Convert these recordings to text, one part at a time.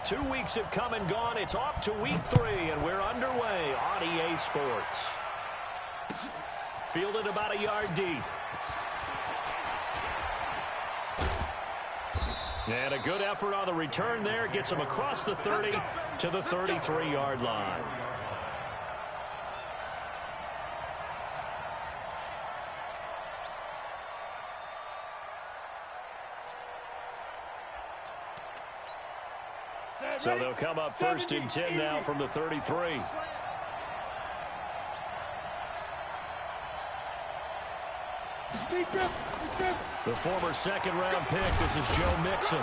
2 weeks have come and gone. It's off to week 3, and we're underway on EA Sports. Fielded about a yard deep. And a good effort on the return there. Gets him across the 30 to the 33-yard line. So they'll come up 1st and 10 now from the 33. The former second-round pick. This is Joe Mixon.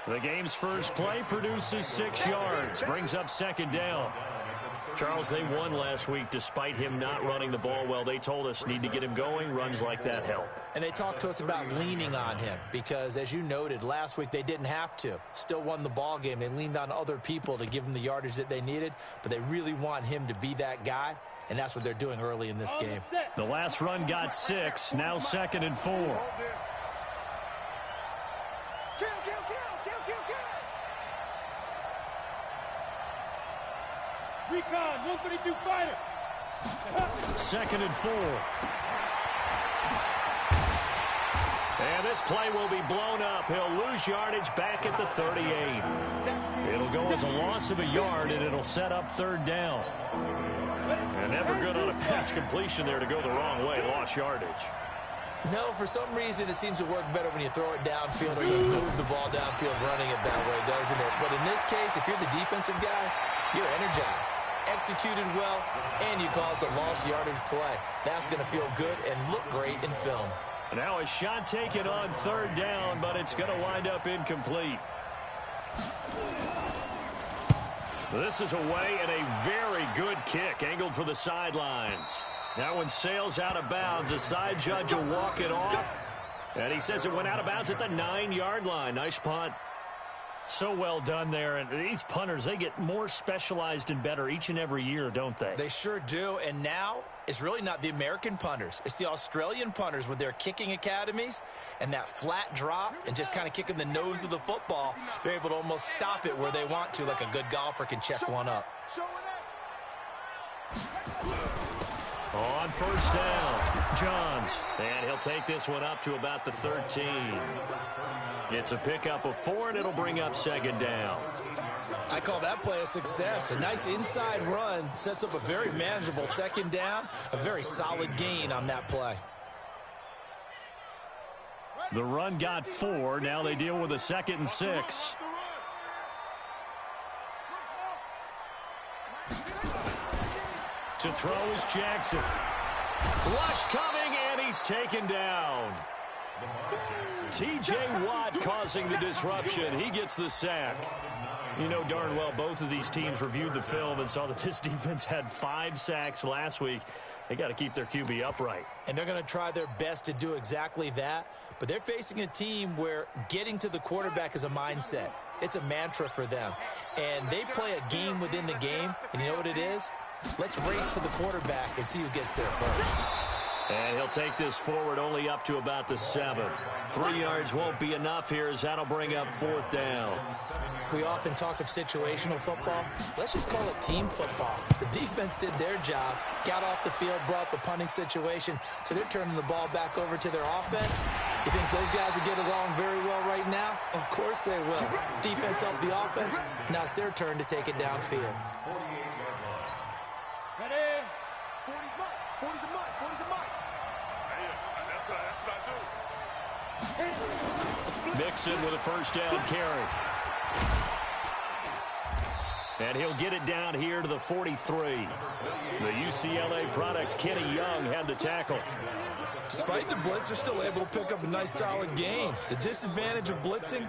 The game's first play produces 6 yards. Brings up 2nd down. Charles, they won last week despite him not running the ball well. They told us need to get him going. Runs like that help. And they talked to us about leaning on him because, as you noted, last week they didn't have to. Still won the ball game. They leaned on other people to give them the yardage that they needed, but they really want him to be that guy, and that's what they're doing early in this game. The last run got 6. Now 2nd and 4. Recon, 132 fighter. 2nd and 4. And this play will be blown up. He'll lose yardage back at the 38. It'll go as a loss of a yard, and it'll set up 3rd down. And never good on a pass completion there to go the wrong way. Lost yardage. No, for some reason it seems to work better when you throw it downfield or you move the ball downfield running it that way, doesn't it? But in this case, if you're the defensive guys, you're energized, executed well, and you caused a lost yardage play. That's going to feel good and look great in film. Now a shot taken on 3rd down, but it's going to wind up incomplete. This is away and a very good kick angled for the sidelines. That one sails out of bounds. The side judge will walk it off. And he says it went out of bounds at the 9-yard line. Nice punt. So well done there. And these punters, they get more specialized and better each and every year, don't they? They sure do. And now it's really not the American punters. It's the Australian punters with their kicking academies and that flat drop and just kind of kicking the nose of the football. They're able to almost stop it where they want to, like a good golfer can check one up. On 1st down, Johns. And he'll take this one up to about the 13. It's a pickup of 4, and it'll bring up 2nd down. I call that play a success. A nice inside run sets up a very manageable 2nd down. A very solid gain on that play. The run got 4. Now they deal with a 2nd and 6. To throw is Jackson. Rush coming, and he's taken down. T.J. Watt causing the disruption. He gets the sack. You know darn well both of these teams reviewed the film and saw that this defense had 5 sacks last week. They got to keep their QB upright. And they're going to try their best to do exactly that. But they're facing a team where getting to the quarterback is a mindset. It's a mantra for them. And they play a game within the game. And you know what it is? Let's race to the quarterback and see who gets there first. And he'll take this forward only up to about the 7. 3 yards won't be enough here as that'll bring up 4th down. We often talk of situational football. Let's just call it team football. The defense did their job, got off the field, brought the punting situation, so they're turning the ball back over to their offense. You think those guys will get along very well right now? Of course they will. Defense helped the offense. Now it's their turn to take it downfield. Mixon with a 1st down carry. And he'll get it down here to the 43. The UCLA product, Kenny Young, had the tackle. Despite the blitz, they're still able to pick up a nice solid gain. The disadvantage of blitzing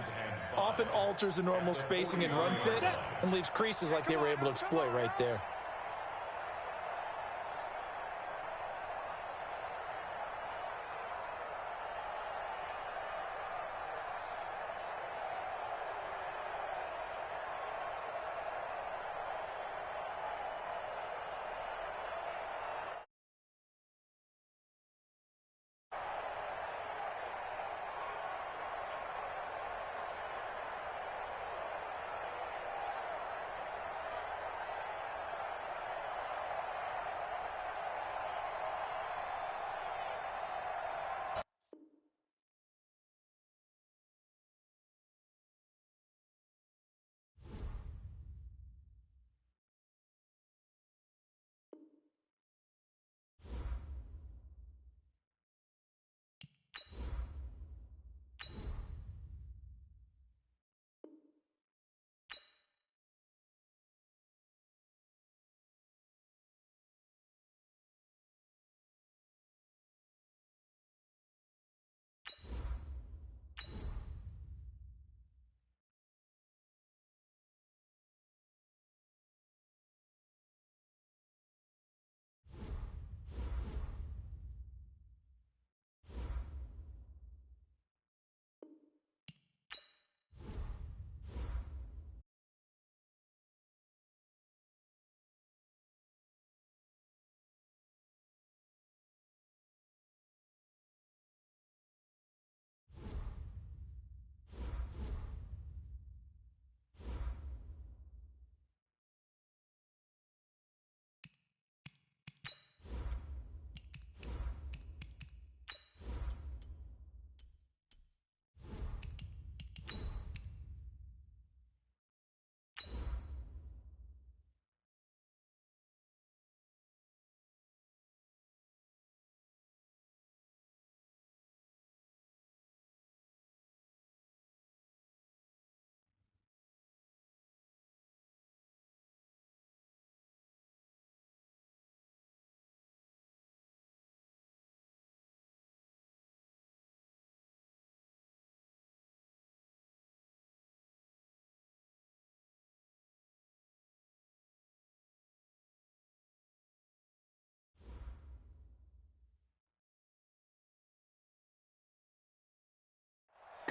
often alters the normal spacing and run fits and leaves creases like they were able to exploit right there.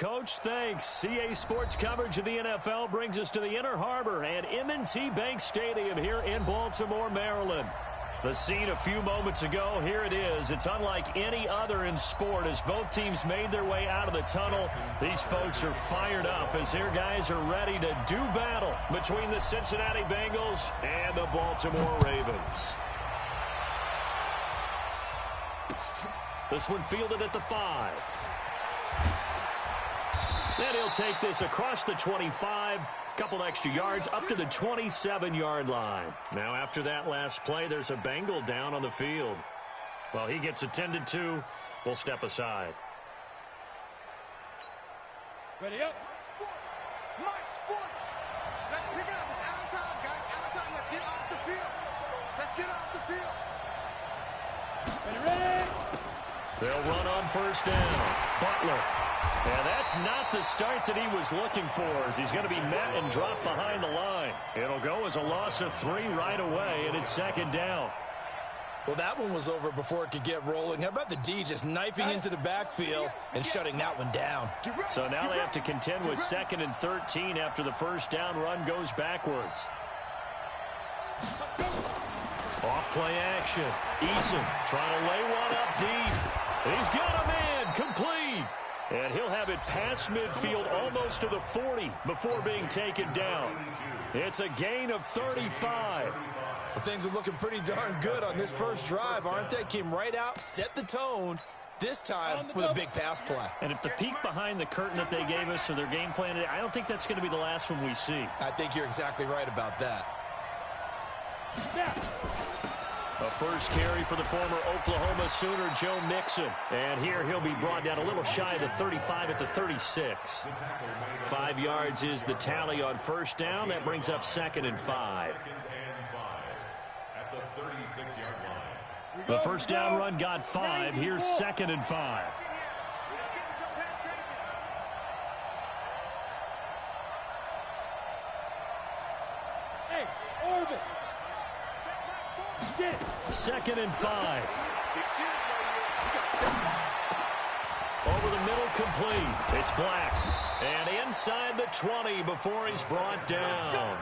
Coach. Thanks. CA Sports coverage of the NFL brings us to the Inner Harbor and M&T Bank Stadium here in Baltimore, Maryland. The scene a few moments ago, here it is. It's unlike any other in sport as both teams made their way out of the tunnel. These folks are fired up as their guys are ready to do battle between the Cincinnati Bengals and the Baltimore Ravens. This one fielded at the 5. And he'll take this across the 25. Couple extra yards up to the 27-yard line. Now after that last play, there's a Bengal down on the field. Well, he gets attended to. We'll step aside. Ready up. March forward. Let's pick it up. It's out of time, guys. Out of time. Let's get off the field. Let's get off the field. Ready. They'll run on first down. Butler. Yeah, that's not the start that he was looking for as he's going to be met and dropped behind the line. It'll go as a loss of 3 right away, and it's second down. Well, that one was over before it could get rolling. How about the D just knifing into the backfield and shutting that one down? So now they have to contend with 2nd and 13 after the first down run goes backwards. Off play action. Eason trying to lay one up deep. He's got a man complete. And he'll have it past midfield almost to the 40 before being taken down. It's a gain of 35. Well, things are looking pretty darn good on this first drive, aren't they? Came right out, set the tone, this time with a big pass play. And if the peek behind the curtain that they gave us or their game plan, I don't think that's going to be the last one we see. I think you're exactly right about that. A first carry for the former Oklahoma Sooner, Joe Mixon. And here he'll be brought down a little shy of the 35 at the 36. 5 yards is the tally on first down. That brings up 2nd and 5. At the 36-yard line. The first down run got 5. Here's 2nd and 5. Hey, orbit. 2nd and 5. Over the middle, complete. It's Black. And inside the 20 before he's brought down.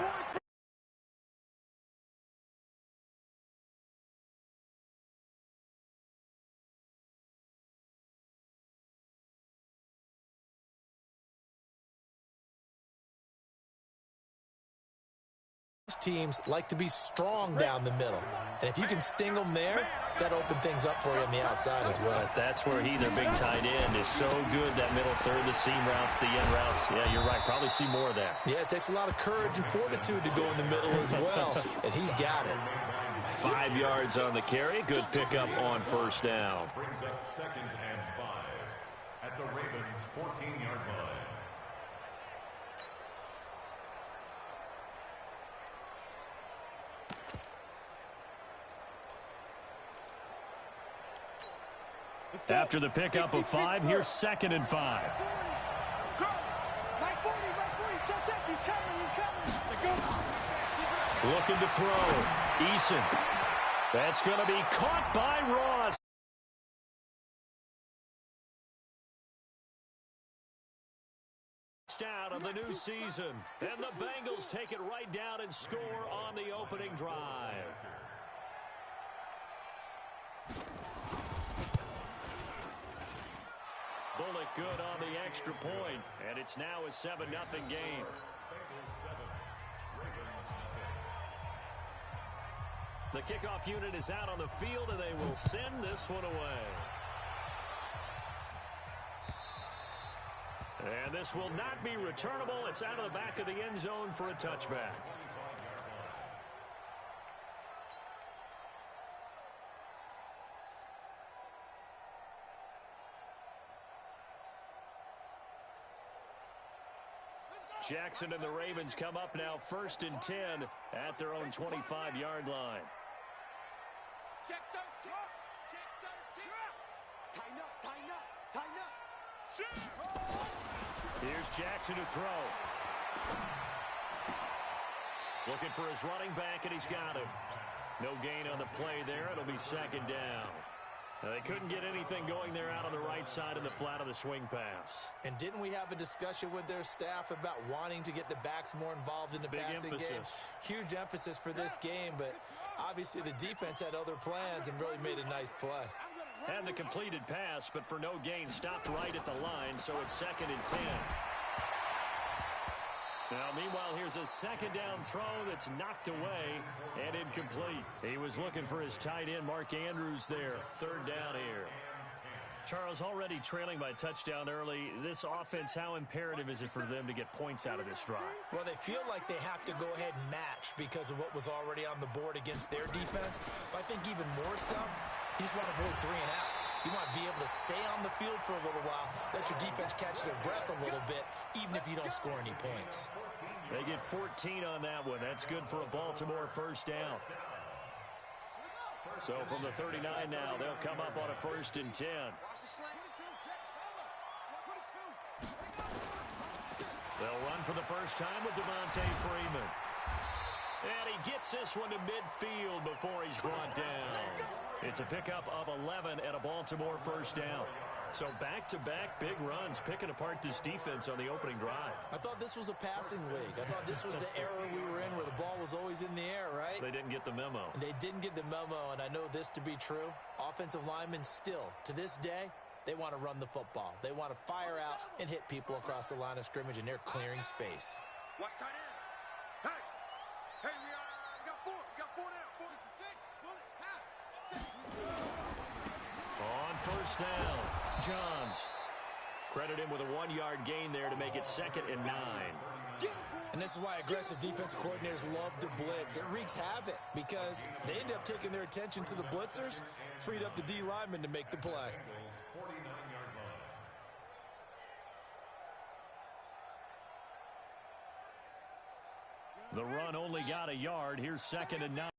Teams like to be strong down the middle. And if you can sting them there, that opens things up for you on the outside as well. But that's where their big tight end, is so good, that middle third, the seam routes, the end routes. Yeah, you're right. Probably see more of that. Yeah, it takes a lot of courage and fortitude to go in the middle as well, and he's got it. 5 yards on the carry. Good pickup on first down. Brings up 2nd and 5 at the Ravens' 14-yard line. After the pickup of 5, here's 2nd and 5. Looking to throw. Eason. That's going to be caught by Ross. Touchdown of the new season. And the Bengals take it right down and score on the opening drive. Bullock good on the extra point, and it's now a 7-0 game. The kickoff unit is out on the field, and they will send this one away. And this will not be returnable. It's out of the back of the end zone for a touchback. Jackson and the Ravens come up now 1st and 10 at their own 25-yard line. Check 13. Check 13. Tighten up, tighten up, tighten up. Here's Jackson to throw. Looking for his running back, and he's got him. No gain on the play there. It'll be 2nd down. They couldn't get anything going there out on the right side in the flat of the swing pass. And didn't we have a discussion with their staff about wanting to get the backs more involved in the passing game? Huge emphasis for this game, but obviously the defense had other plans and really made a nice play. Had the completed pass, but for no gain, stopped right at the line, so it's 2nd and 10. Now, meanwhile, here's a 2nd down throw that's knocked away and incomplete. He was looking for his tight end, Mark Andrews, there. 3rd down here. Charles, already trailing by touchdown early. This offense, how imperative is it for them to get points out of this drive? Well, they feel like they have to go ahead and match because of what was already on the board against their defense. But I think even more so, you just want to avoid 3 and outs. You want to be able to stay on the field for a little while, let your defense catch their breath a little bit, even if you don't score any points. They get 14 on that one. That's good for a Baltimore 1st down. So from the 39 now, they'll come up on a 1st and 10. They'll run for the first time with Devontae Freeman. And he gets this one to midfield before he's brought down. It's a pickup of 11 and a Baltimore 1st down. So back-to-back big runs, picking apart this defense on the opening drive. I thought this was a passing league. I thought this was the era we were in where the ball was always in the air, right? They didn't get the memo. And they didn't get the memo, and I know this to be true. Offensive linemen still, to this day, they want to run the football. They want to fire out and hit people across the line of scrimmage, and they're clearing space. Watch tight end. Hey, we got 4. We got 4 now. 4 to 6. Pull it. On 1st down, Johns. Credit him with a 1-yard gain there to make it 2nd and 9. And this is why aggressive defensive coordinators love to blitz. It wreaks havoc because they end up taking their attention to the blitzers, freed up the D lineman to make the play. The run only got a yard. Here's 2nd and 9.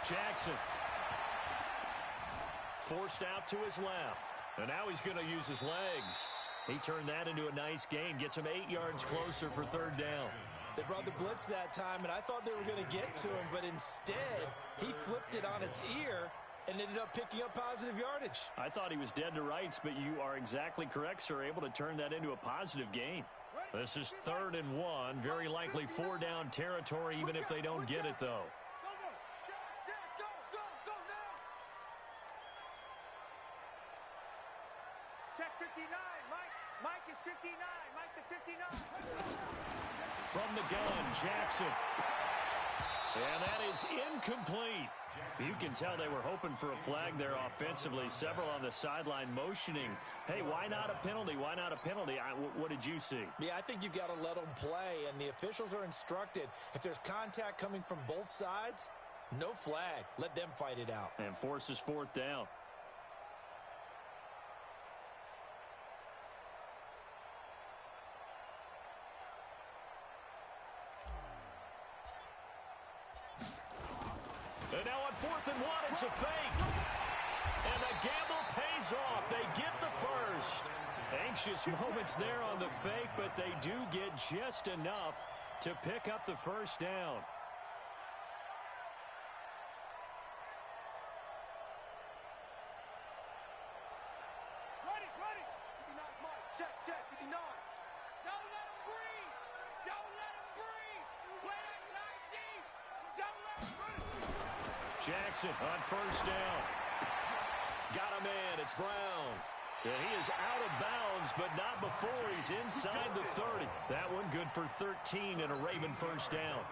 Jackson. Forced out to his left. And now he's going to use his legs. He turned that into a nice gain. Gets him 8 yards closer for 3rd down. They brought the blitz that time, and I thought they were going to get to him, but instead, he flipped it on its ear and ended up picking up positive yardage. I thought he was dead to rights, but you are exactly correct, sir. Able to turn that into a positive gain. This is 3rd and 1. Very likely 4-down territory, even if they don't get it, though. Check 59. Mike is 59. Mike the 59. From the gun, Jackson. And that is incomplete. You can tell they were hoping for a flag there offensively. Several on the sideline motioning. Hey, why not a penalty? Why not a penalty? What did you see? Yeah, I think you've got to let them play, and the officials are instructed. If there's contact coming from both sides, no flag. Let them fight it out. And forces 4th down. And now on 4th and 1, it's a fake. And the gamble pays off. They get the first. Anxious moments there on the fake, but they do get just enough to pick up the 1st down. Ready. 59, Mike. Check. 59. Don't let him breathe. Don't let him breathe. Play that tight deep. Don't let him breathe. Jackson on 1st down. Got a man. It's Brown. And he is out of bounds, but not before he's inside the 30. That one good for 13 and a Raven 1st down.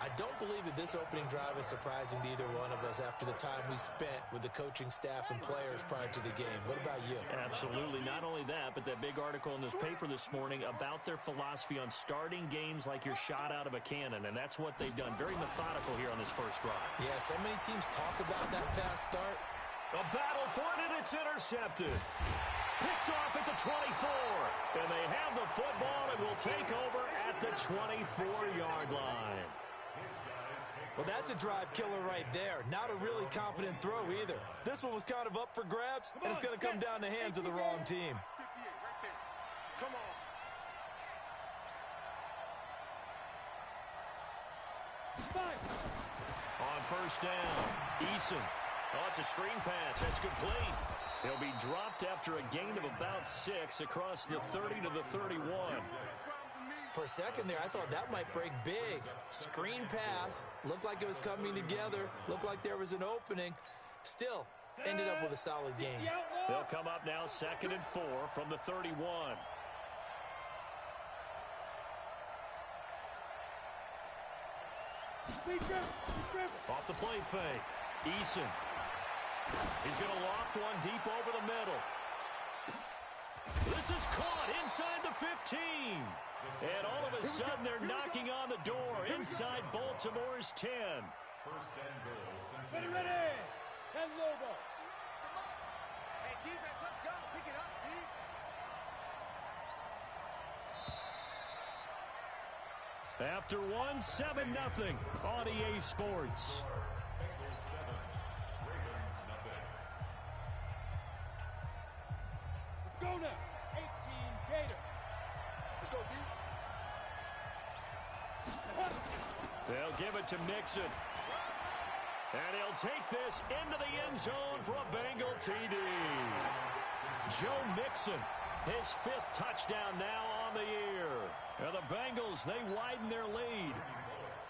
I don't believe that this opening drive is surprising to either one of us after the time we spent with the coaching staff and players prior to the game. What about you? Absolutely. Not only that, but that big article in this paper this morning about their philosophy on starting games like you're shot out of a cannon, and that's what they've done. Very methodical here on this first drive. Yeah, so many teams talk about that fast start. A battle for it, and it's intercepted. Picked off at the 24. And they have the football and will take over at the 24-yard line. Well, that's a drive killer right there. Not a really confident throw either. This one was kind of up for grabs, and it's going to come down the hands of the wrong team. 58 right there. Come on. On first down, Eason. Oh, it's a screen pass. That's complete. He'll be dropped after a gain of about 6 across the 30 to the 31. For a second there, I thought that might break big. Screen pass. Looked like it was coming together. Looked like there was an opening. Still, ended up with a solid game. They'll come up now 2nd and 4 from the 31. Off the play fake. Eason. He's going to loft one deep over the middle. This is caught inside the 15. And all of a sudden, they're knocking on the door inside Baltimore's 10. First and goal, Cincinnati. Ready. 10 Lobo. Hey, defense, let's go. Pick it up, D. After one, 7-0 on EA Sports. Bengals 7, Ravens nothing. Let's go now. 18 Gator. Let's go, D. They'll give it to Mixon. And he'll take this into the end zone for a Bengal TD. Joe Mixon, his 5th touchdown now on the year. And the Bengals, they widen their lead.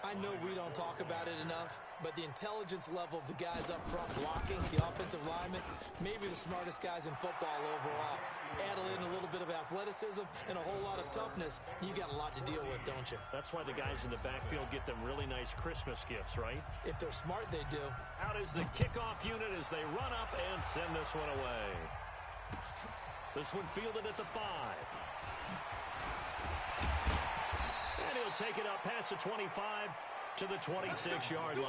I know we don't talk about it enough, but the intelligence level of the guys up front blocking, the offensive linemen, maybe the smartest guys in football overall. Add in a little bit of athleticism and a whole lot of toughness, you got a lot to deal with, don't you? That's why the guys in the backfield get them really nice Christmas gifts, right? If they're smart, they do. Out is the kickoff unit as they run up and send this one away. This one fielded at the 5. And he'll take it up past the 25 to the 26-yard line. First and 10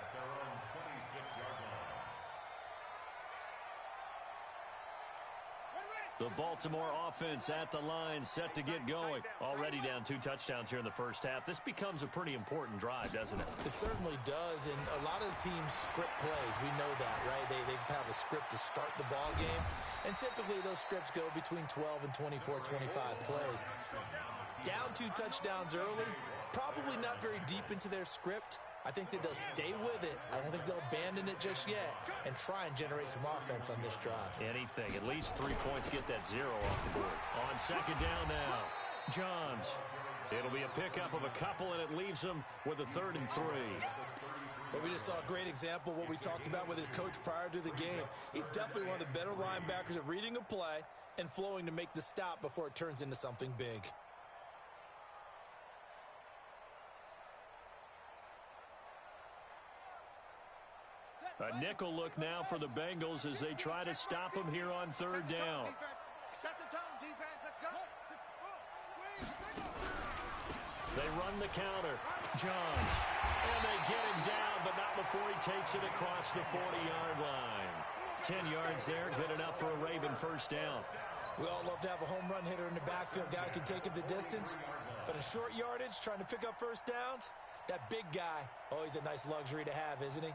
at their own 26-yard line. The Baltimore offense at the line, set to get going. Already down 2 touchdowns here in the first half. This becomes a pretty important drive, doesn't it? It certainly does, and a lot of the teams script plays. We know that, right? They have a script to start the ball game, and typically those scripts go between 12 and 24, 25 plays. Down 2 touchdowns early, probably not very deep into their script. I think that they'll stay with it. I don't think they'll abandon it just yet and try and generate some offense on this drive. Anything. At least 3 points, get that 0 off the board. On 2nd down now, Johns. It'll be a pickup of a couple, and it leaves them with a 3rd and 3. But we just saw a great example of what we talked about with his coach prior to the game. He's definitely one of the better linebackers at reading a play and flowing to make the stop before it turns into something big. A nickel look now for the Bengals as they try to stop him here on 3rd down. Set the tone, defense. Let's go. They run the counter. Johns. And they get him down, but not before he takes it across the 40-yard line. 10 yards there, good enough for a Raven first down. We all love to have a home run hitter in the backfield. Guy who can take it the distance. But in short yardage, trying to pick up first downs, that big guy, oh, he's a nice luxury to have, isn't he?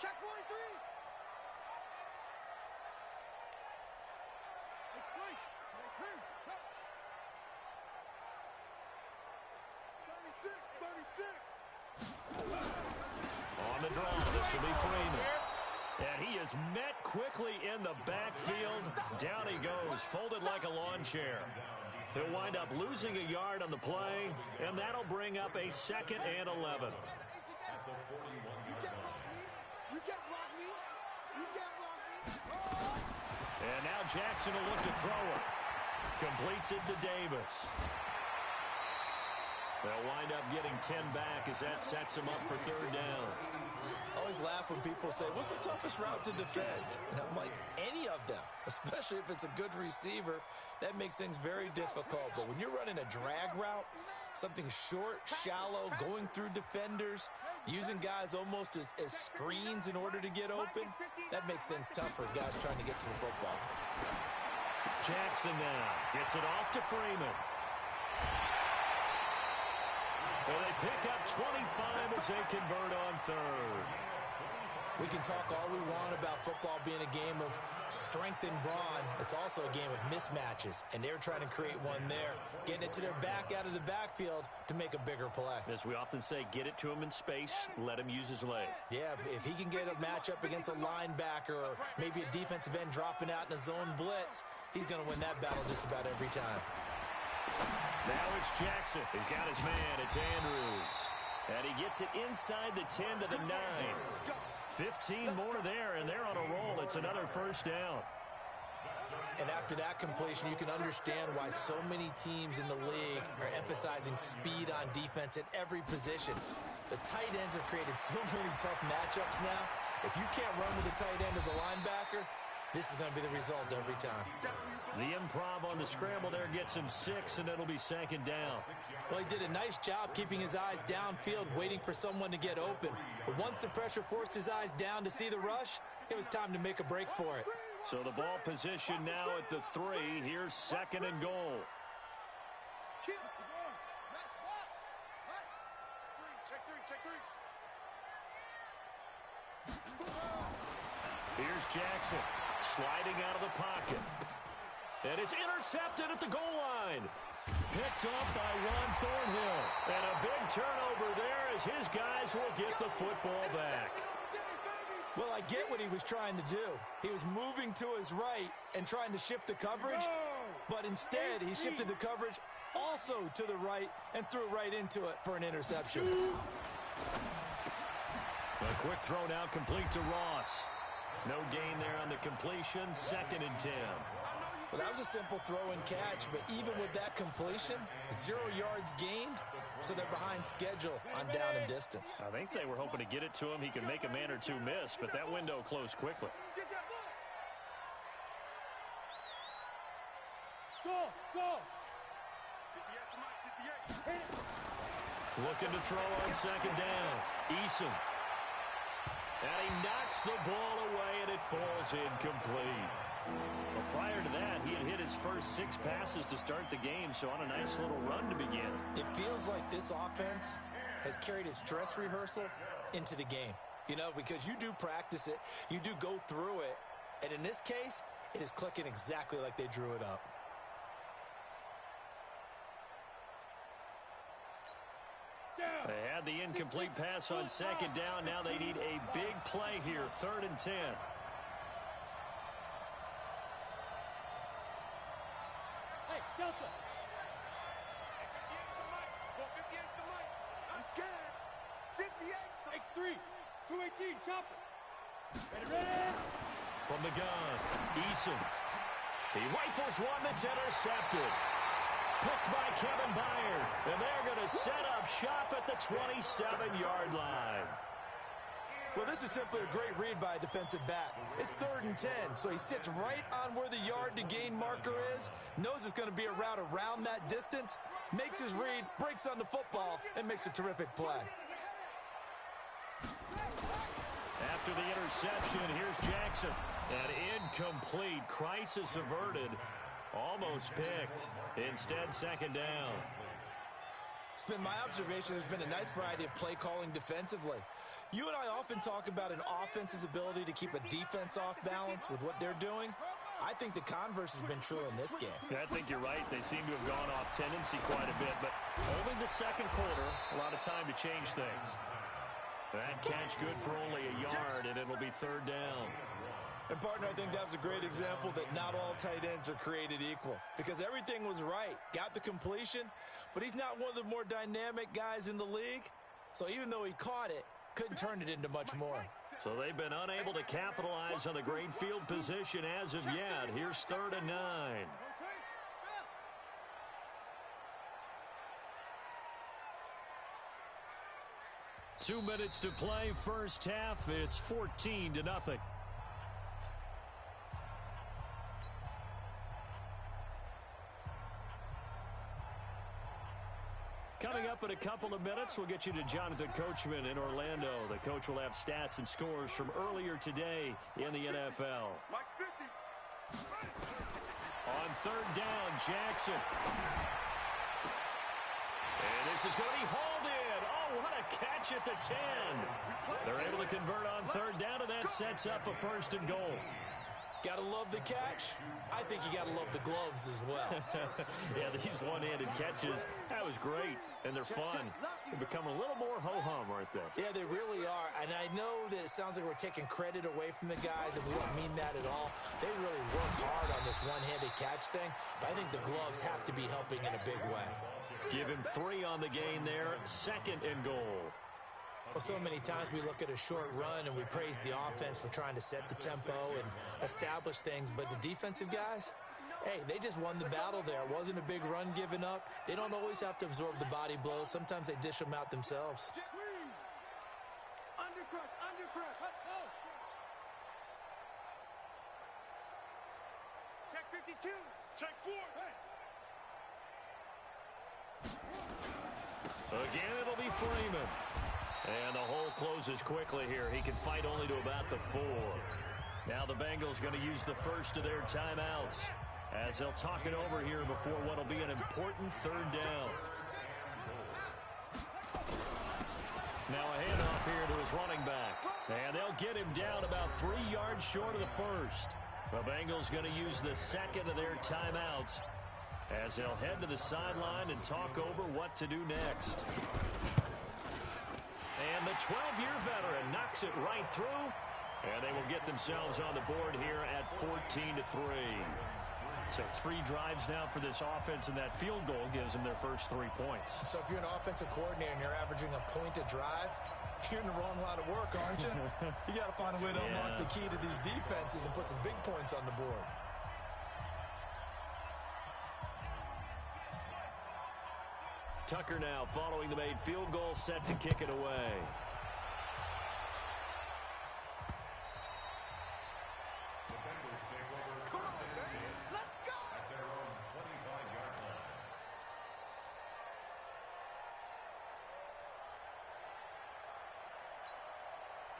Check 43. It's free. 36. On the draw, this will be Freeman. And he is met quickly in the backfield. Down he goes, folded like a lawn chair. He'll wind up losing a yard on the play, and that'll bring up a 2nd and 11. At the 41-yard line. You can't block me. You can't block me. And now Jackson will look to throw it. Completes it to Davis. They'll wind up getting 10 back as that sets him up for 3rd down. I always laugh when people say, what's the toughest route to defend? And I'm like, any of them, especially if it's a good receiver. That makes things very difficult. But when you're running a drag route, something short, shallow, going through defenders, using guys almost as screens in order to get open, that makes things tough for guys trying to get to the football. Jackson now gets it off to Freeman. Well, they pick up 25 as they convert on 3rd. We can talk all we want about football being a game of strength and brawn. It's also a game of mismatches, and they're trying to create one there, getting it to their back out of the backfield to make a bigger play. As we often say, get it to him in space, let him use his leg. Yeah, if he can get a matchup against a linebacker or maybe a defensive end dropping out in a zone blitz, he's going to win that battle just about every time. Now it's Jackson. He's got his man. It's Andrews. And he gets it inside the 10 to the 9. 15 more there, and they're on a roll. It's another first down. And after that completion, you can understand why so many teams in the league are emphasizing speed on defense at every position. The tight ends have created so many tough matchups now. If you can't run with a tight end as a linebacker, this is going to be the result every time. The improv on the scramble there gets him 6, and it'll be second down. Well, he did a nice job keeping his eyes downfield, waiting for someone to get open. But once the pressure forced his eyes down to see the rush, it was time to make a break for it. So the ball position now at the 3. Here's second and goal. Here's Jackson sliding out of the pocket. And it's intercepted at the goal line. Picked off by Ron Thornhill. And a big turnover there as his guys will get the football back. Well, I get what he was trying to do. He was moving to his right and trying to shift the coverage, but instead he shifted the coverage also to the right and threw right into it for an interception. A quick throw now complete to Ross. No gain there on the completion, second and 10. Well, that was a simple throw and catch, but even with that completion, 0 yards gained, so they're behind schedule on down and distance. I think they were hoping to get it to him. He could make a man or two miss, but that window closed quickly. Go! Looking to throw on second down. Eason. And he knocks the ball away, and it falls incomplete. Well, prior to that, he had hit his first 6 passes to start the game, so on a nice little run to begin. It feels like this offense has carried its dress rehearsal into the game. You know, because you do practice it, you do go through it, and in this case, it is clicking exactly like they drew it up. They had the incomplete pass on second down. Now they need a big play here, 3rd and 10. Hey, Delta. I'm scared. 58. X3. 218. Chopper. Ready. From the gun, Eason. He rifles one that's intercepted. Picked by Kevin Byard. And they're going to set up shop at the 27-yard line. Well, this is simply a great read by a defensive back. It's 3rd and 10, so he sits right on where the yard to gain marker is, knows it's going to be a route around that distance, makes his read, breaks on the football, and makes a terrific play. After the interception, here's Jackson. An incomplete, crisis averted, almost picked. Instead, second down. It's been my observation there's been a nice variety of play calling defensively. You and I often talk about an offense's ability to keep a defense off balance with what they're doing. I think the converse has been true in this game. I think you're right. They seem to have gone off tendency quite a bit, but only the second quarter, a lot of time to change things. That catch good for only a yard, and it'll be 3rd down. And, partner, I think that was a great example that not all tight ends are created equal because everything was right. Got the completion, but he's not one of the more dynamic guys in the league. So even though he caught it, couldn't turn it into much more. So they've been unable to capitalize on the great field position as of yet. Here's 3rd and 9. 2 minutes to play, first half. It's 14-0. Coming up in a couple of minutes, we'll get you to Jonathan Coachman in Orlando. The coach will have stats and scores from earlier today in the NFL. On 3rd down, Jackson. And this is going to be hauled in. Oh, what a catch catch at the 10. They're able to convert on third down, and that sets up a 1st and goal. Gotta love the catch. I think you gotta love the gloves as well. Yeah, these one-handed catches, that was great, and they're fun. They become a little more ho-hum, aren't they? Yeah, they really are, and I know that it sounds like we're taking credit away from the guys, and we don't mean that at all. They really work hard on this one-handed catch thing, but I think the gloves have to be helping in a big way. Give him 3 on the gain there, 2nd and goal. Well, so many times we look at a short run and we praise the offense for trying to set the tempo and establish things, but the defensive guys, hey, they just won the battle there. It wasn't a big run given up. They don't always have to absorb the body blows. Sometimes they dish them out themselves. Undercrush, undercrush. Let's go. Check 52. Check 4. Hey. Again, it'll be Freeman. And the hole closes quickly here. He can fight only to about the 4. Now the Bengals going to use the first of their timeouts as they'll talk it over here before what will be an important 3rd down. Now a handoff here to his running back. And they'll get him down about 3 yards short of the 1st. The Bengals going to use the 2nd of their timeouts as they'll head to the sideline and talk over what to do next. And the 12-year veteran knocks it right through, and they will get themselves on the board here at 14-3. So 3 drives now for this offense, and that field goal gives them their first 3 points. So if you're an offensive coordinator and you're averaging a point a drive, you're in the wrong line of work, aren't you? You got to find a way to unlock the key to these defenses and put some big points on the board. Tucker now following the made field goal, set to kick it away. The Bengals take over first and 10 Let's go. at their own 25-yard line.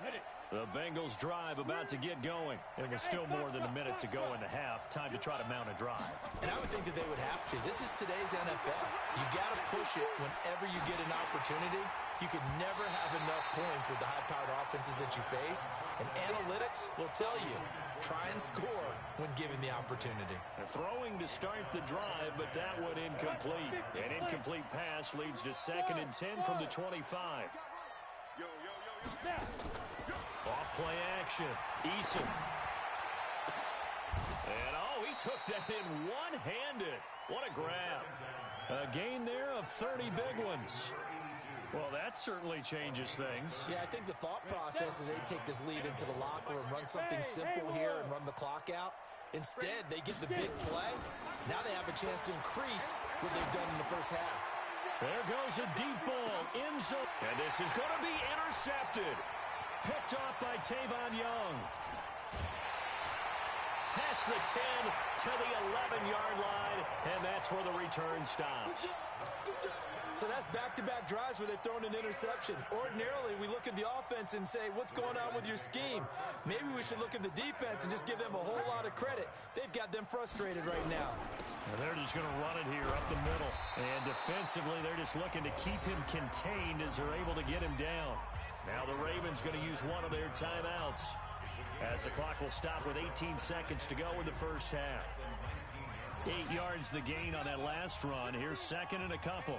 Ready. The Bengals drive about to get going. And with still more than a minute to go in the half, time to try to mount a drive. And I would think that they would have to. This is today's NFL. You got to push it whenever you get an opportunity. You could never have enough points with the high-powered offenses that you face. And analytics will tell you, try and score when given the opportunity. Throwing to start the drive, but that one incomplete. An incomplete pass leads to 2nd and 10 from the 25. Yo, yo, yo, yo. Now. Off play action. Eason. And he took that in one-handed. What a grab. A gain there of 30 big ones. Well, that certainly changes things. Yeah, I think the thought process is they take this lead into the locker room, run something simple here and run the clock out. Instead, they get the big play. Now they have a chance to increase what they've done in the first half. There goes a deep ball. End zone. And this is going to be intercepted. Picked off by Tavon Young. Past the 10 to the 11-yard line, and that's where the return stops. So that's back-to-back drives where they've thrown an interception. Ordinarily, we look at the offense and say, what's going on with your scheme? Maybe we should look at the defense and just give them a whole lot of credit. They've got them frustrated right now. And they're just going to run it here up the middle. And defensively, they're just looking to keep him contained as they're able to get him down. Now the Ravens going to use one of their timeouts as the clock will stop with 18 seconds to go in the first half. 8 yards the gain on that last run. Here's 2nd and a couple.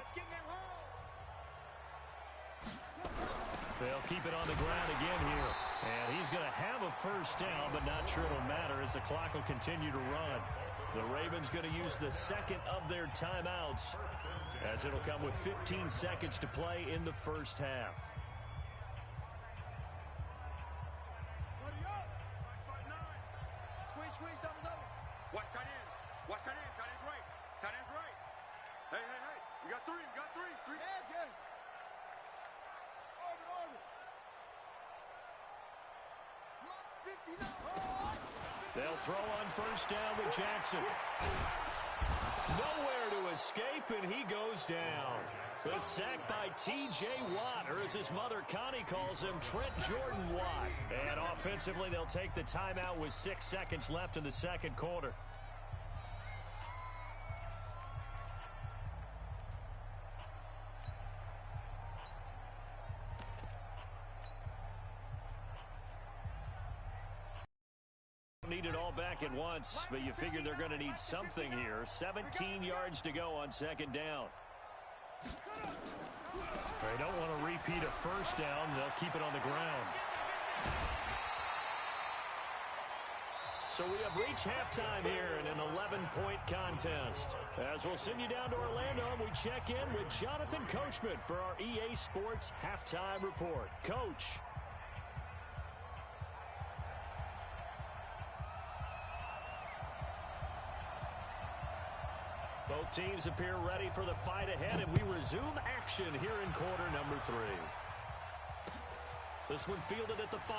They'll keep it on the ground again here. And he's going to have a first down, but not sure it'll matter as the clock will continue to run. The Ravens going to use the 2nd of their timeouts as it'll come with 15 seconds to play in the first half. Squeeze, double, double. Watch tight end. Watch tight end. Tight end's right. Tight end's right. Hey, hey, hey. We got 3. We got 3. 3. Yes, yes. Orbit. Watch 59. They'll throw on first down with Jackson. Nowhere to escape, and he goes down. The sack by T.J. Watt, or as his mother Connie calls him, Trent Jordan Watt. And offensively, they'll take the timeout with 6 seconds left in the second quarter. need it all back at once, but you figure they're going to need something here. 17 yards to go on second down. They don't want to repeat a first down. They'll keep it on the ground. So we have reached halftime here in an 11-point contest. As we'll send you down to Orlando, we check in with Jonathan Coachman for our EA Sports Halftime Report. Coach. Both teams appear ready for the fight ahead, and we resume action here in quarter number 3. This one fielded at the 5.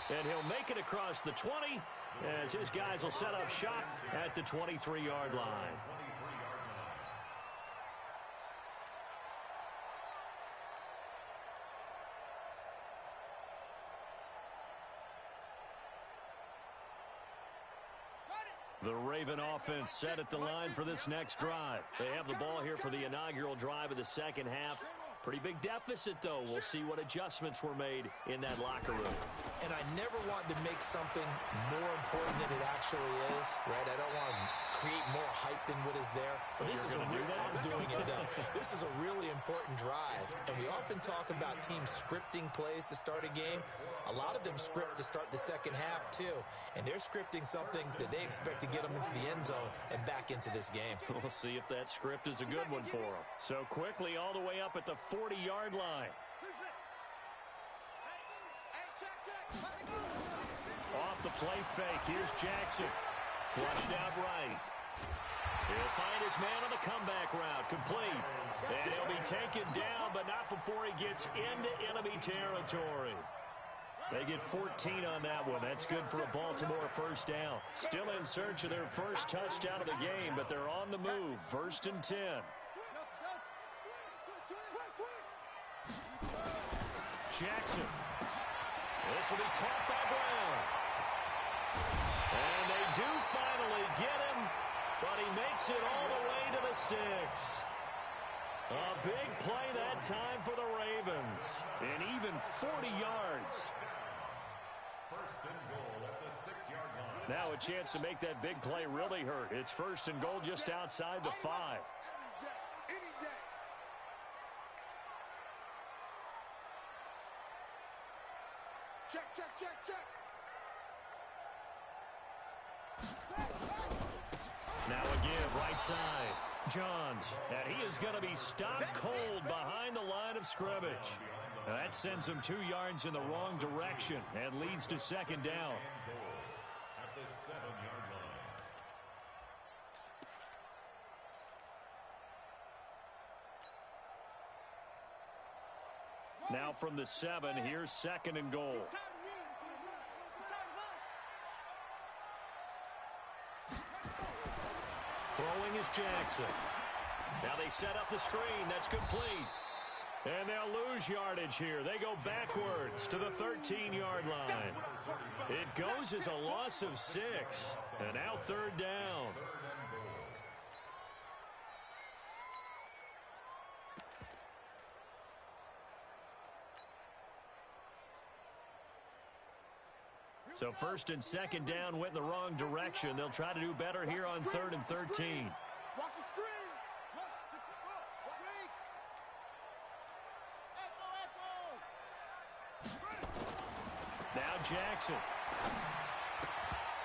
And he'll make it across the 20 as his guys will set up shop at the 23-yard line. The Raven offense set at the line for this next drive. They have the ball here for the inaugural drive of the second half. Pretty big deficit, though. We'll see what adjustments were made in that locker room. And I never want to make something more important than it actually is, right? I don't want to create more hype than what is there. But this is I'm doing it, though. This is a really important drive. And we often talk about teams scripting plays to start a game. A lot of them script to start the second half, too. And they're scripting something that they expect to get them into the end zone and back into this game. We'll see if that script is a good one for them. So quickly all the way up at the 40-yard line. Off the play fake. Here's Jackson. Flushed out right. He'll find his man on the comeback route. Complete. And he'll be taken down, but not before he gets into enemy territory. They get 14 on that one. That's good for a Baltimore first down. Still in search of their first touchdown of the game, but they're on the move. 1st and 10. Jackson. This will be caught by Brown. And they do finally get him, but he makes it all the way to the 6. A big play that time for the Ravens. And even 40 yards. First and goal at the 6-yard line. Now a chance to make that big play really hurt. It's 1st and goal just outside the 5. Check, check, check, check. Now a give right side. Johns. And he is going to be stopped cold behind the line of scrimmage. That sends him 2 yards in the wrong direction and leads to second down. At the 7-yard line. Now from the 7, here's 2nd and goal. Throwing is Jackson. Now they set up the screen. That's complete. And they'll lose yardage here. They go backwards to the 13-yard line. It goes as a loss of 6. And now 3rd down. So 1st and 2nd down went in the wrong direction. They'll try to do better here on 3rd and 13. Watch the screen. Now Jackson.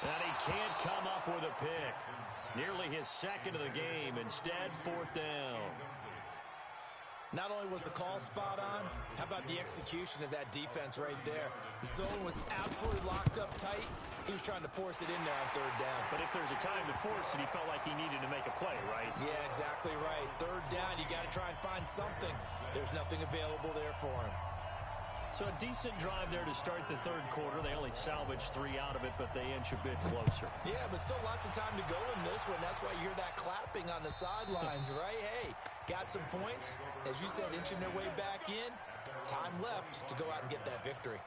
And he can't come up with a pick. Nearly his 2nd of the game. Instead, 4th down. Not only was the call spot on, how about the execution of that defense right there? The zone was absolutely locked up tight. He was trying to force it in there on 3rd down. But if there's a time to force it, he felt like he needed to make a play, right? Yeah, exactly right. 3rd down, you got to try and find something. There's nothing available there for him. So a decent drive there to start the 3rd quarter. They only salvaged 3 out of it, but they inch a bit closer. Yeah, but still lots of time to go in this one. That's why you hear that clapping on the sidelines, right? Hey, got some points. As you said, inching their way back in. Time left to go out and get that victory.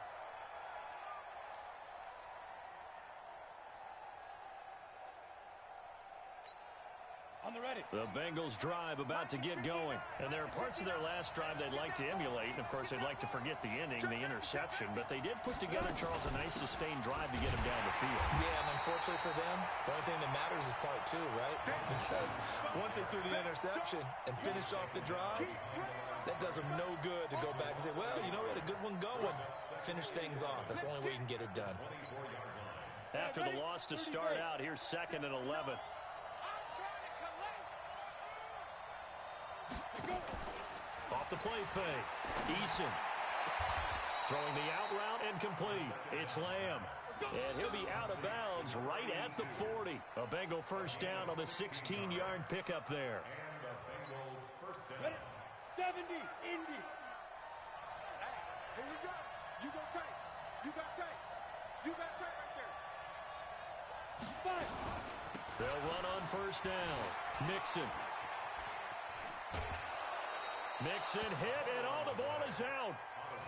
On the ready. The Bengals drive about to get going. And there are parts of their last drive they'd like to emulate. And, of course, they'd like to forget the ending, the interception. But they did put together, Charles, a nice sustained drive to get them down the field. Yeah, and unfortunately for them, the only thing that matters is part two, right? Because once they threw the interception and finished off the drive, that does them no good to go back and say, well, you know, we had a good one going. Finish things off. That's the only way you can get it done. After the loss to start out, here's 2nd and 11. Off the play fake. Eason throwing the out route and complete. It's Lamb. And he'll be out of bounds right at the 40. A Bengal first down on the 16-yard pickup there. And a Bengal first down. 70, Indy. Here we go. You go tight. You got tight. You got tight right there. 5. They'll run on first down. Mixon. Mixon hit, and all the ball is out.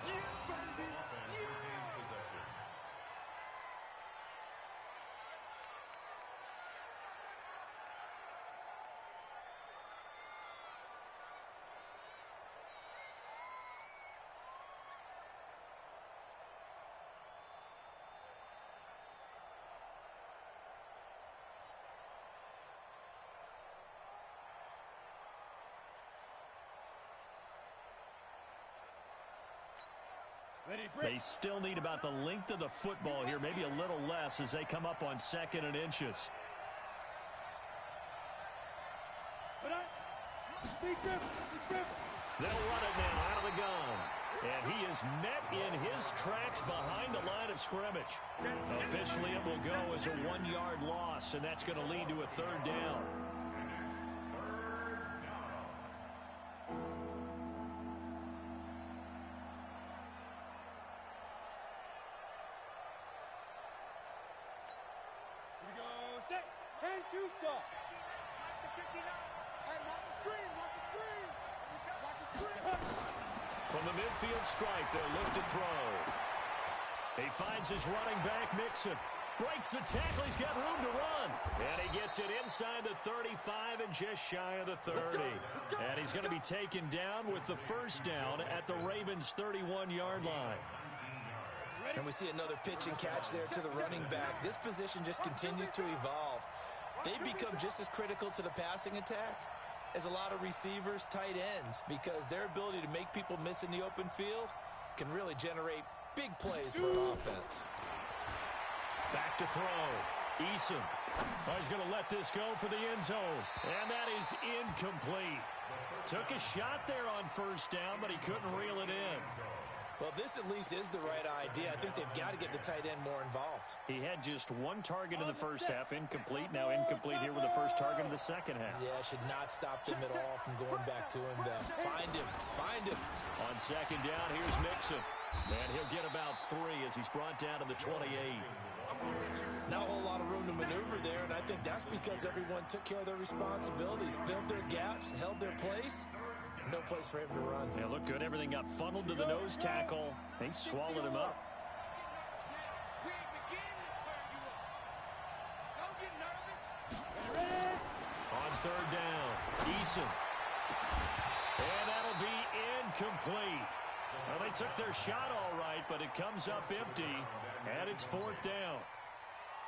Offense retains possession. Ready, They break. still need about the length of the football here, maybe a little less as they come up on 2nd and inches. But big grip. They'll run it now out of the gun. And he is met in his tracks behind the line of scrimmage. Officially, it will go as a 1-yard loss, and that's going to lead to a 3rd down. Here we go. Set. 10-2 soft. Hey, watch the screen. Watch the screen. Watch the screen. From the midfield strike, they'll look to throw. He finds his running back, Mixon. Breaks the tackle. He's got room to run. And he gets it inside the 35 and just shy of the 30. And he's going to be taken down with the first down at the Ravens' 31-yard line. And we see another pitch and catch there to the running back. This position just continues to evolve. They become just as critical to the passing attack as a lot of receivers, tight ends, because their ability to make people miss in the open field can really generate big plays for an offense. Back to throw. Eason. Oh, he's going to let this go for the end zone. And that is incomplete. Took a shot there on first down, but he couldn't reel it in. Well, this at least is the right idea. I think they've got to get the tight end more involved. He had just one target in the first half, incomplete. Now incomplete here with the first target of the second half. Yeah, should not stop them at all from going back to him, though. Find him. Find him. On second down, here's Mixon. And he'll get about 3 as he's brought down to the 28. Not a whole lot of room to maneuver there, and I think that's because everyone took care of their responsibilities, filled their gaps, held their place. No place for him to run. Yeah, looked good. Everything got funneled to the nose tackle. They swallowed him up. We ain't beginning to turn you up. Don't get nervous. On third down, Eason. And that'll be incomplete. Well, they took their shot all right, but it comes up empty, and it's 4th down.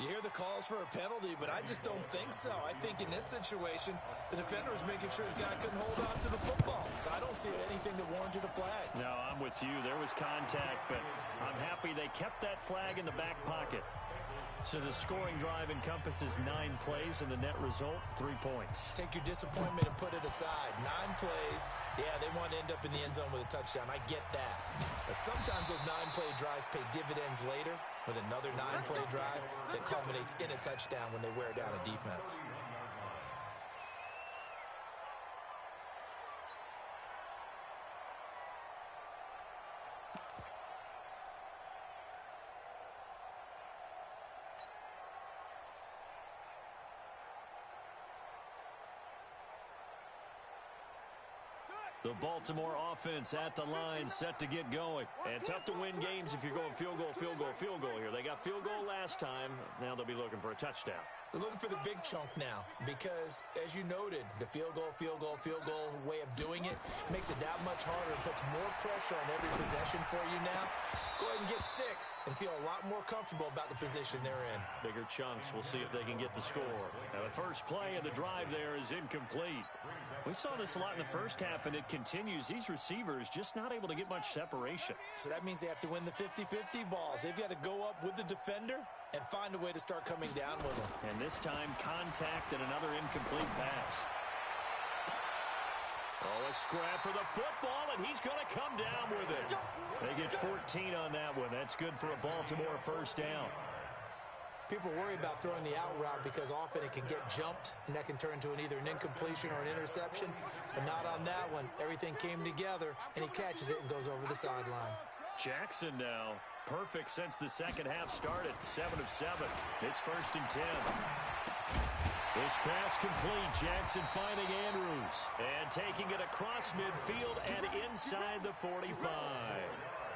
You hear the calls for a penalty, but I just don't think so. I think in this situation, the defender was making sure his guy couldn't hold on to the football. So I don't see anything that warranted a flag. No, I'm with you. There was contact, but I'm happy they kept that flag in the back pocket. So the scoring drive encompasses 9 plays, and the net result, 3 points. Take your disappointment and put it aside. 9 plays. Yeah, they want to end up in the end zone with a touchdown. I get that. But sometimes those 9-play drives pay dividends later with another 9-play drive that culminates in a touchdown when they wear down a defense. The Baltimore offense at the line, set to get going. And tough to win games if you're going field goal, field goal, field goal here. They got field goal last time. Now they'll be looking for a touchdown. They're looking for the big chunk now because, as you noted, the field goal way of doing it makes it that much harder and puts more pressure on every possession for you now. Go ahead and get 6 and feel a lot more comfortable about the position they're in. Bigger chunks. We'll see if they can get the score. Now, the first play of the drive there is incomplete. We saw this a lot in the first half, and it continues. These receivers just not able to get much separation. So that means they have to win the 50-50 balls. They've got to go up with the defender and find a way to start coming down with them. And this time, contact and another incomplete pass. Oh, a scrap for the football, and he's going to come down with it. They get 14 on that one. That's good for a Baltimore first down. People worry about throwing the out route because often it can get jumped, and that can turn into either an incompletion or an interception. But not on that one. Everything came together, and he catches it and goes over the sideline. Jackson now. Perfect since the second half started. 7 of 7. It's 1st and 10. This pass complete. Jackson finding Andrews. And taking it across midfield and inside the 45.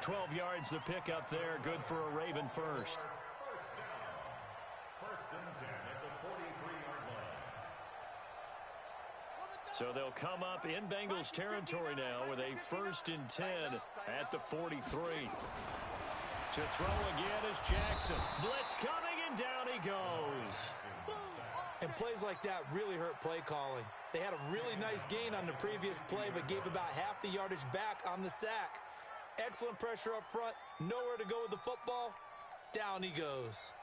12 yards the pickup there. Good for a Raven first. First and 10 at the 43-yard line. So they'll come up in Bengals territory now with a 1st and 10 at the 43. To throw again is Jackson. Blitz coming, and down he goes. And plays like that really hurt play calling. They had a really nice gain on the previous play, but gave about half the yardage back on the sack. Excellent pressure up front. Nowhere to go with the football. Down he goes.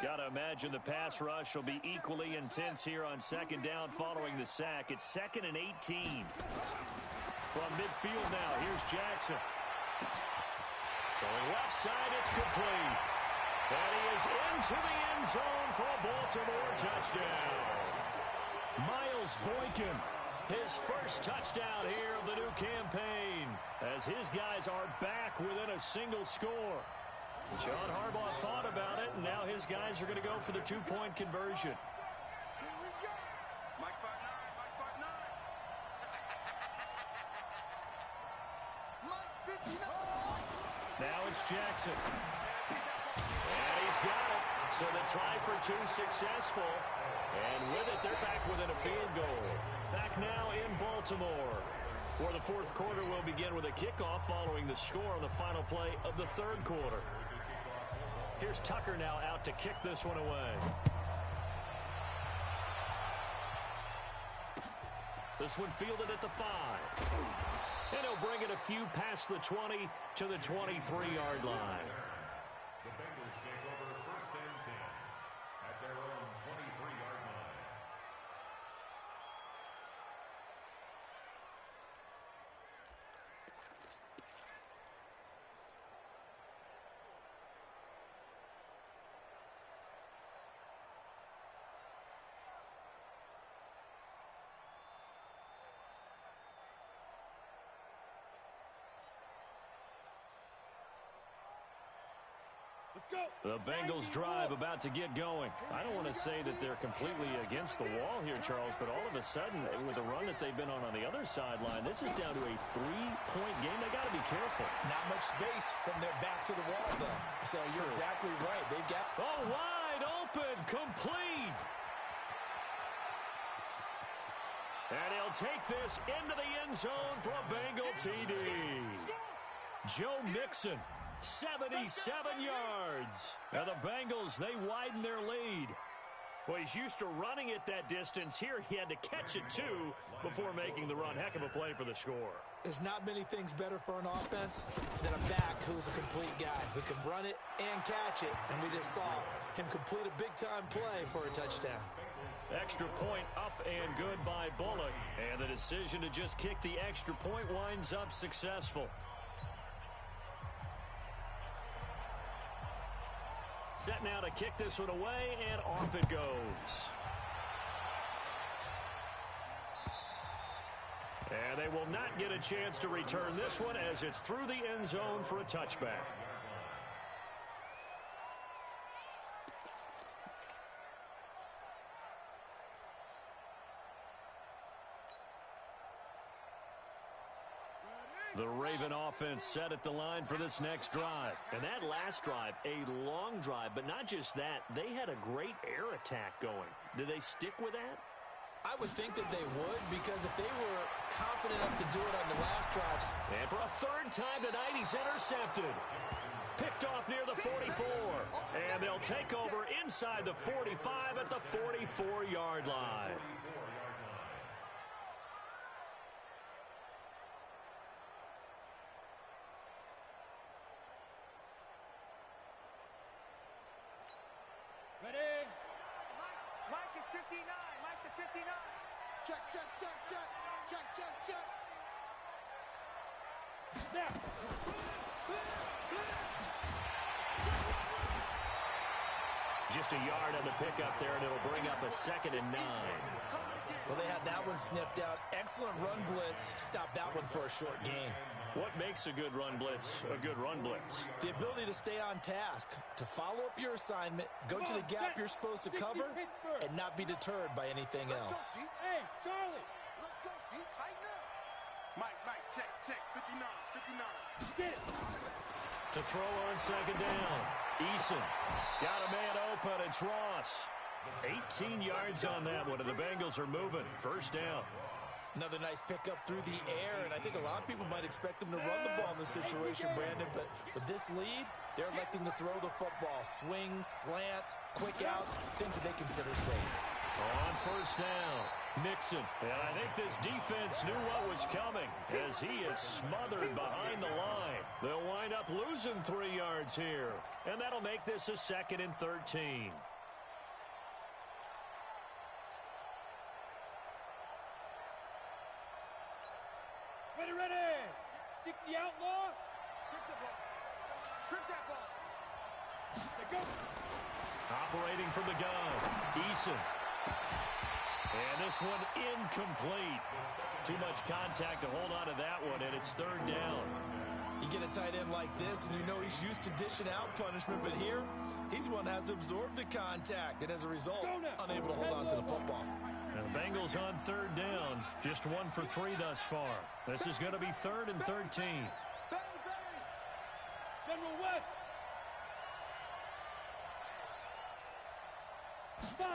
Got to imagine the pass rush will be equally intense here on 2nd down following the sack. It's 2nd and 18. From midfield now, here's Jackson. Throwing left side, it's complete. And he is into the end zone for a Baltimore touchdown. Miles Boykin, his first touchdown here of the new campaign, as his guys are back within a single score. John Harbaugh thought about it, and now his guys are going to go for the 2-point conversion. Now it's Jackson. And he's got it. So the try for 2 successful. And with it, they're back within a field goal. Back now in Baltimore. For the 4th quarter, we'll begin with a kickoff following the score on the final play of the 3rd quarter. Here's Tucker now out to kick this one away. This one fielded at the 5. And he'll bring it a few past the 20 to the 23-yard line. The Bengals take over 1st and 10 at their own 23-yard line. The Bengals drive about to get going. I don't want to say that they're completely against the wall here, Charles, but all of a sudden, with the run that they've been on the other sideline, this is down to a 3-point game. They got to be careful. Not much space from their back to the wall, though. So you're exactly right. They've got... Oh, wide open, complete. And he'll take this into the end zone for a Bengal TD. Joe Mixon. 77 yards. Now the Bengals, they widen their lead. Well, he's used to running it that distance. Here he had to catch it, too, before making the run. Heck of a play for the score. There's not many things better for an offense than a back who's a complete guy, who can run it and catch it. And we just saw him complete a big-time play for a touchdown. Extra point up and good by Bullock. And the decision to just kick the extra point winds up successful. Set now to kick this one away, and off it goes. And they will not get a chance to return this one as it's through the end zone for a touchback. The Raven offense set at the line for this next drive. And that last drive, a long drive, but not just that. They had a great air attack going. Do they stick with that? I would think that they would, because if they were confident enough to do it on the last drives. And for a third time tonight, he's intercepted. Picked off near the 44. And they'll take over inside the 45 at the 44-yard line. Ready? Mike is 59. Mike to 59. Check, check, check, check. Check, check, check. Snap. Just a yard on the pickup there, and it'll bring up a 2nd and 9. Well, they had that one sniffed out. Excellent run blitz. Stopped that one for a short gain. What makes a good run blitz a good run blitz? The ability to stay on task, to follow up your assignment, go to the gap you're supposed to cover, and not be deterred by anything else. Hey, Charlie. Let's go, D. Tighten up. Mike, check, check. 59, 59. Get it. To throw on 2nd down. Eason got a man open. It's Ross. 18 yards on that one, and the Bengals are moving. 1st down. Another nice pickup through the air, and I think a lot of people might expect them to run the ball in this situation, Brandon, but with this lead, they're electing to throw the football. Swings, slants, quick outs, things that they consider safe. On 1st down, Mixon. And I think this defense knew what was coming as he is smothered behind the line. They'll wind up losing 3 yards here, and that'll make this a 2nd and 13. Ready. 60 outlaw. Strip the ball. Strip that ball. They go. Operating from the gun, Eason. And this one incomplete. Too much contact to hold on to that one, and it's 3rd down. You get a tight end like this, and you know he's used to dishing out punishment, but here, he's the one that has to absorb the contact, and as a result, unable to hold on to the football. And the Bengals on 3rd down, just 1 for 3 thus far. This is going to be 3rd and 13. General West. 5.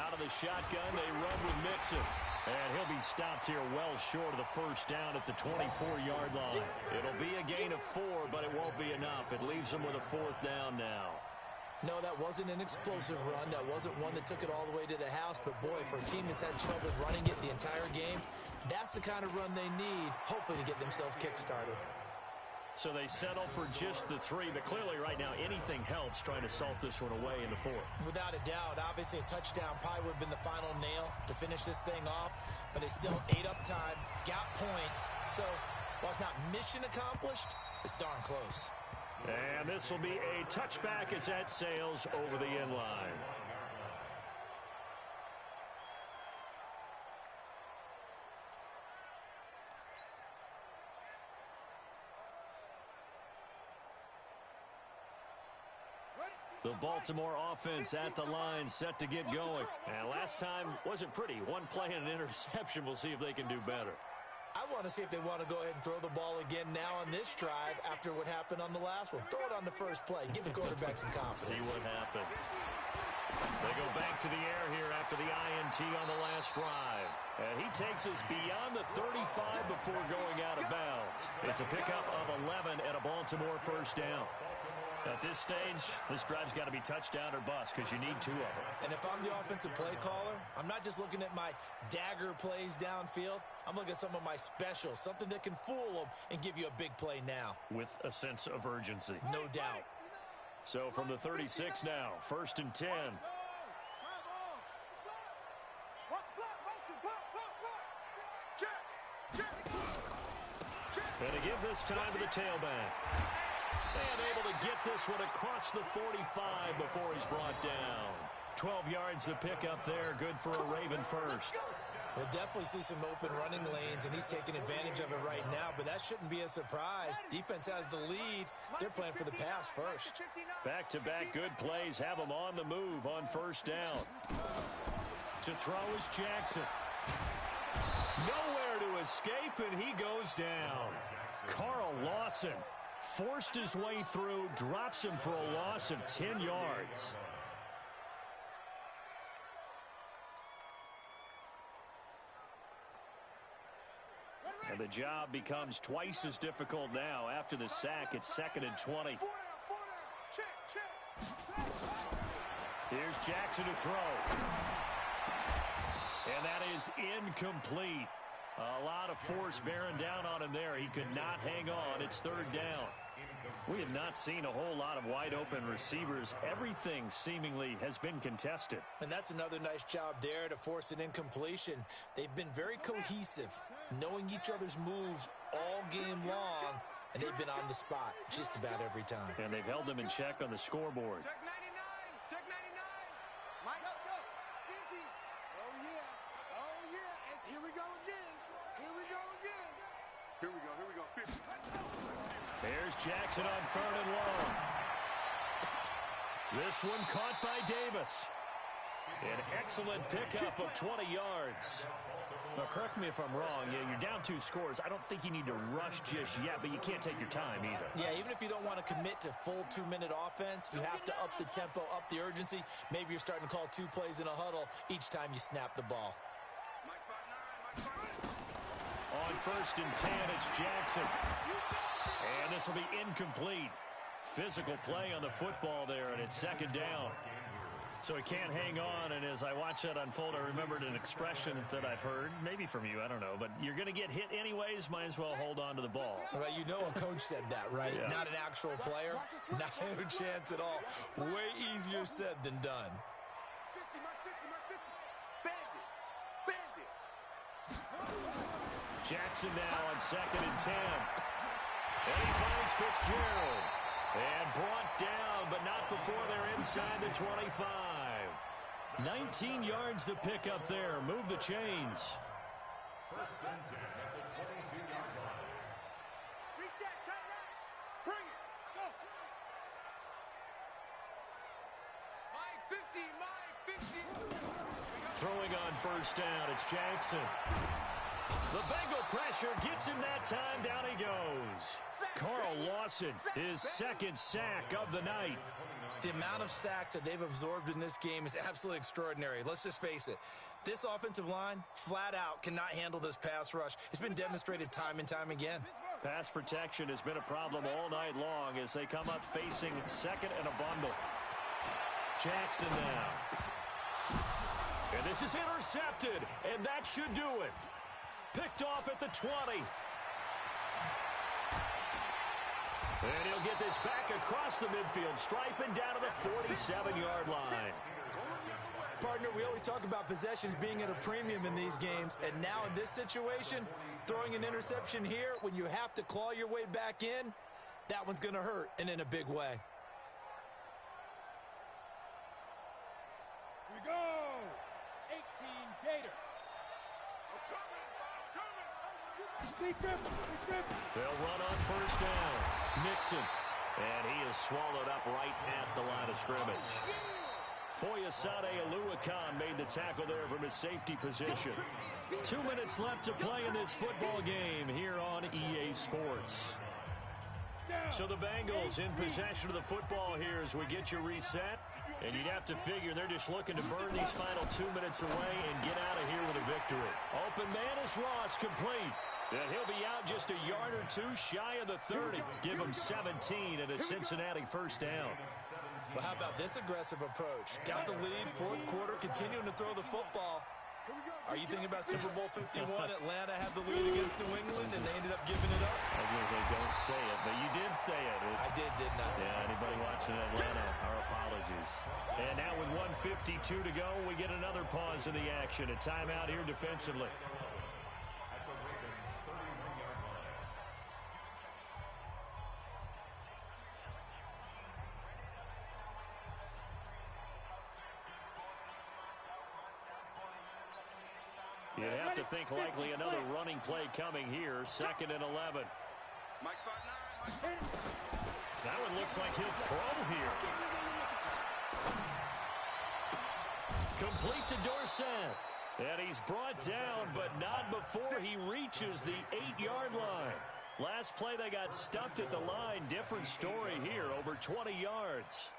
Out of the shotgun, they run with Mixon. And he'll be stopped here well short of the 1st down at the 24-yard line. It'll be a gain of 4, but it won't be enough. It leaves them with a 4th down now. No, that wasn't an explosive run. That wasn't one that took it all the way to the house. But, boy, for a team that's had trouble running it the entire game, that's the kind of run they need, hopefully, to get themselves kick-started. So they settle for just the 3, but clearly right now anything helps trying to salt this one away in the 4th. Without a doubt, obviously a touchdown probably would have been the final nail to finish this thing off, but it's still ate up time, got points. So while it's not mission accomplished, it's darn close. And this will be a touchback as that sails over the end line. The Baltimore offense at the line, set to get going. And last time wasn't pretty. One play and an interception. We'll see if they can do better. I want to see if they want to go ahead and throw the ball again now on this drive after what happened on the last one. Throw it on the first play. Give the quarterback some confidence. See what happens. They go back to the air here after the INT on the last drive. And he takes us beyond the 35 before going out of bounds. It's a pickup of 11 and a Baltimore 1st down. At this stage, this drive's got to be touchdown or bust because you need 2 of them. And if I'm the offensive play caller, I'm not just looking at my dagger plays downfield. I'm looking at some of my specials, something that can fool them and give you a big play now. With a sense of urgency. No doubt. So from the 36 now, 1st and 10. And to give this time to the tailback. And able to get this one across the 45 before he's brought down. 12 yards to pick up there. Good for a Raven 1st. We'll definitely see some open running lanes, and he's taking advantage of it right now, but that shouldn't be a surprise. Defense has the lead. They're playing for the pass first. Back-to-back good plays have them on the move on 1st down. To throw is Jackson. Nowhere there to escape, and he goes down. Carl Lawson forced his way through, drops him for a loss of 10 yards. And the job becomes twice as difficult now. After the sack, it's 2nd and 20. Here's Jackson to throw. And that is incomplete. A lot of force bearing down on him there. He could not hang on. It's 3rd down. We have not seen a whole lot of wide-open receivers. Everything seemingly has been contested. And that's another nice job there to force an incompletion. They've been very cohesive, knowing each other's moves all game long, and they've been on the spot just about every time. And they've held them in check on the scoreboard. Check 99. Check 99. Mike, go. Stinky. Oh, yeah. Oh, yeah. And here we go again. Here we go again. Here we go. Here we go. 50. There's Jackson on 3rd and long. This one caught by Davis. An excellent pickup of 20 yards. Now, correct me if I'm wrong. Yeah, you're down 2 scores. I don't think you need to rush just yet, but you can't take your time either. Yeah, even if you don't want to commit to full 2-minute offense, you have to up the tempo, up the urgency. Maybe you're starting to call 2 plays in a huddle each time you snap the ball. On 1st and 10, it's Jackson. And this will be incomplete. Physical play on the football there, and it's 2nd down. So he can't hang on, and as I watch that unfold, I remembered an expression that I've heard, maybe from you, I don't know, but you're going to get hit anyways, might as well hold on to the ball. Well, you know a coach said that, right? Yeah. Not an actual player. Not a chance at all. Way easier said than done. Jackson now on 2nd and 10. And he finds Fitzgerald. And brought down, but not before they're inside the 25. 19 yards to pick up there. Move the chains. 1st and 10 at the 22-yard line. Reset, tight right. Bring it. Go. My 50, my 50. Throwing on 1st down, it's Jackson. The Bengal pressure gets him that time. Down he goes. Carl Lawson, his 2nd sack of the night. The amount of sacks that they've absorbed in this game is absolutely extraordinary. Let's just face it. This offensive line, flat out, cannot handle this pass rush. It's been demonstrated time and time again. Pass protection has been a problem all night long as they come up facing 2nd and a bundle. Jackson now. And this is intercepted, and that should do it. Picked off at the 20. And he'll get this back across the midfield stripe and down to the 47-yard line. Partner, we always talk about possessions being at a premium in these games, and now in this situation, throwing an interception here when you have to claw your way back in, that one's going to hurt, and in a big way. Here we go. 18 Gator. They'll run on 1st down. Nixon. And he is swallowed up right at the line of scrimmage. Foyesade Aluakan made the tackle there from his safety position. 2 minutes left to play in this football game here on EA Sports. So the Bengals in possession of the football here as we get you reset. And you'd have to figure they're just looking to burn these final 2 minutes away and get out of here with a victory. Open man is Ross, complete. And he'll be out just a yard or 2 shy of the 30. Give him 17 and a Cincinnati 1st down. Well, how about this aggressive approach? Got the lead, 4th quarter, continuing to throw the football. Are you thinking about Super Bowl 51? Atlanta had the lead against New England, and they ended up giving it up? I was going to say, don't say it, but you did say it. I didn't I? Yeah, anybody watching Atlanta, our apologies. And now with 1:52 to go, we get another pause in the action. A timeout here defensively. You have to think likely another running play coming here. 2nd and 11. That one looks like he'll throw here. Complete to Dorsett. And he's brought down, but not before he reaches the 8-yard line. Last play, they got stuffed at the line. Different story here, over 20 yards.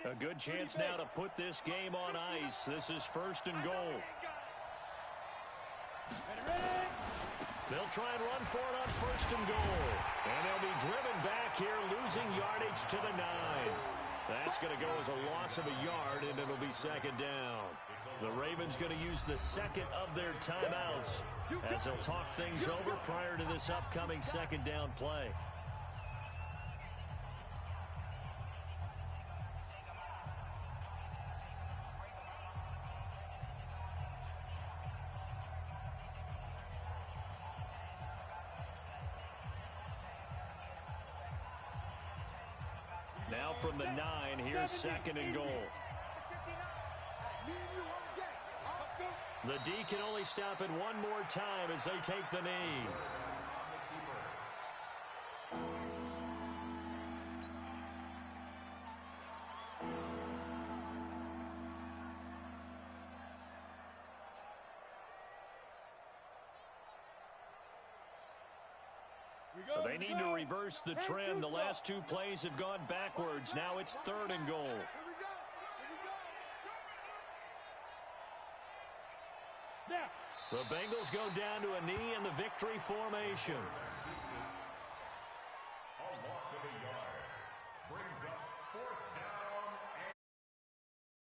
A good chance now to put this game on ice. This is 1st and goal. They'll try and run for it on 1st and goal. And they'll be driven back here, losing yardage to the 9. That's going to go as a loss of a yard, and it'll be 2nd down. The Ravens going to use the 2nd of their timeouts as they'll talk things over prior to this upcoming 2nd down play. Now from the 9, here's 2nd and goal. The D can only stop it one more time as they take the knee. They need to reverse the trend. The last 2 plays have gone backwards. Now it's 3rd and goal. The Bengals go down to a knee in the victory formation.